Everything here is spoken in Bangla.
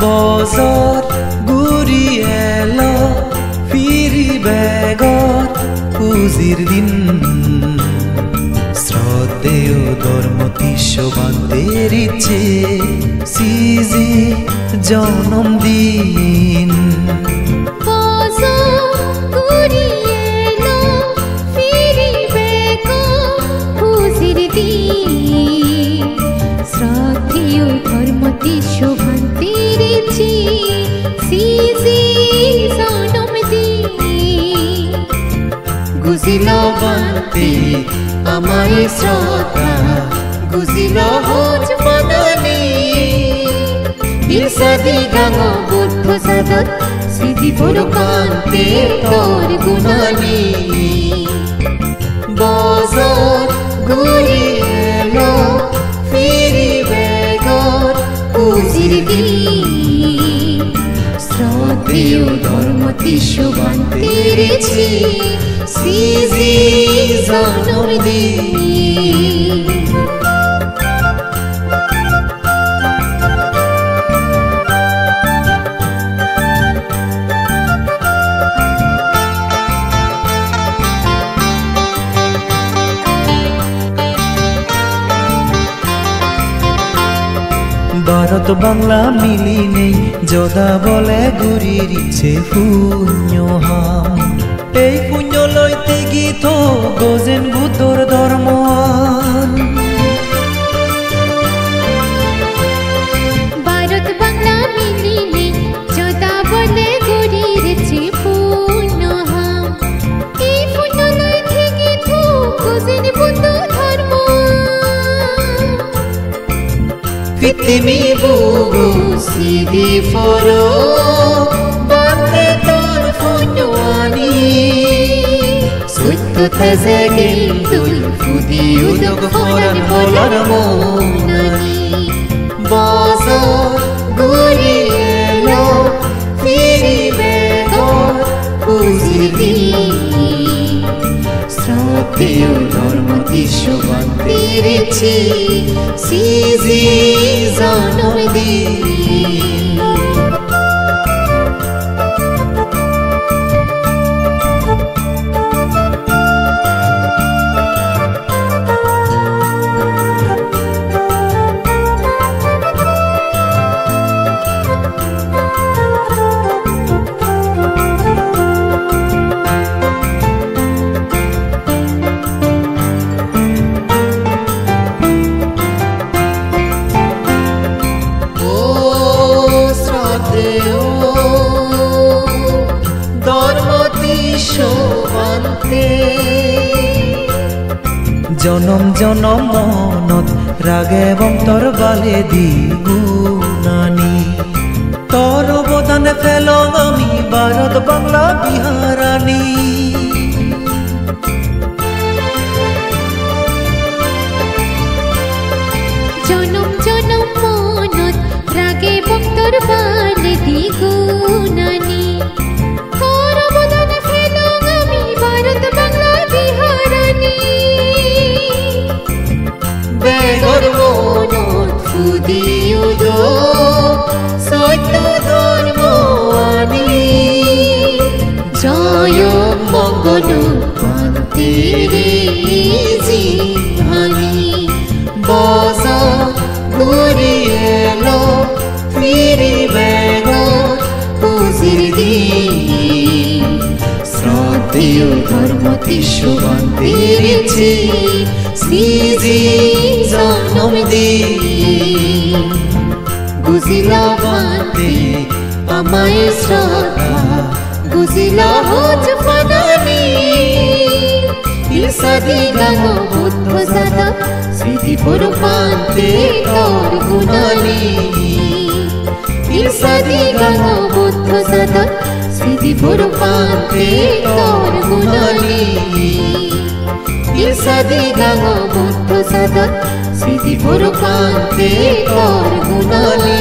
বছৰ ঘূৰি এলো ফিৰিবেগত পুজিৰ দিন শ্ৰদ্ধেয় ধৰ্মতী শোভান্তেৰ ইচ্ছে সিজি জন্মদিন গুজিল বান্তি আমায় শ্রদ্ধা গুজিল হোজ মননি বিরসাদি গাঙ বুদ্ধ সাদত সিদ্ধি পুরকান্তে তোর গুণানি বছর ঘুরি এলো ফিরিবেগর পুজির দিন শ্রদ্ধেয় ধর্মতী শোভান্তের ইচ্ছে সিজি জন্মদিন ভারত বাংলা মিলি নেই যদা বলে ঘুরির ইচ্ছে পুণ্যহাম এই পুণ্য লইতে গীত গজেন বুদ্ধর ধর্মান ভারত বাংলা মিলি নেই যদা বলে ঘুরির ইচ্ছে পুণ্যহাম এই পুণ্য লইতে গীত গজেন বুদ্ধ ধর্মান ফিতিমি বুগু সিদি ফরো বাতে তোর পুণ্যৱানী সত্য তেজে গিলতুল ফুদি উদক ফরান হলার মনানি বছর ঘুরি এলো ফিরিবেগর পুজির দিন শ্রদ্ধেয় ধর্মতী শোভান্তের ইচ্ছে সিজি জন্মদিন জনম জনম মনত রাগে এবং তোর বালে দি গুণানি তোর অবদানে ফেলং আমি ভারত বাংলা বিহারানি জনম জনম মনত রাগে এবং তোর বালে দি গুণানি তোর অবদানে ফেলং আমি ভারত বাংলা বিহারানি বেগর মনত ফুদি উদক সত্য ধর্মৱানী জয় মঙ্গল শান্তির জীবনী বছর ঘুরি এলো ফিরিবেগর পুজির দিন শ্রদ্ধেয় ধর্মতী শোভান্তের ইচ্ছে সিজি জন্মদিন গুজিল বান্তি আমায় শ্রদ্ধা গুজিল হোজ মননি বিরসাদি গাঙ বুদ্ধ সাদত সিদ্ধি পুরকান্তে তোর গুণানি ইরসাদি গাঙ্গ বুদ্ধ সাদত স্মৃতি পুরু পান্তে তোর গুণানি ইরসাদি গাঙ্গ বুদ্ধ সাদত স্মৃতি পুরু পান্তে তোর গুণানি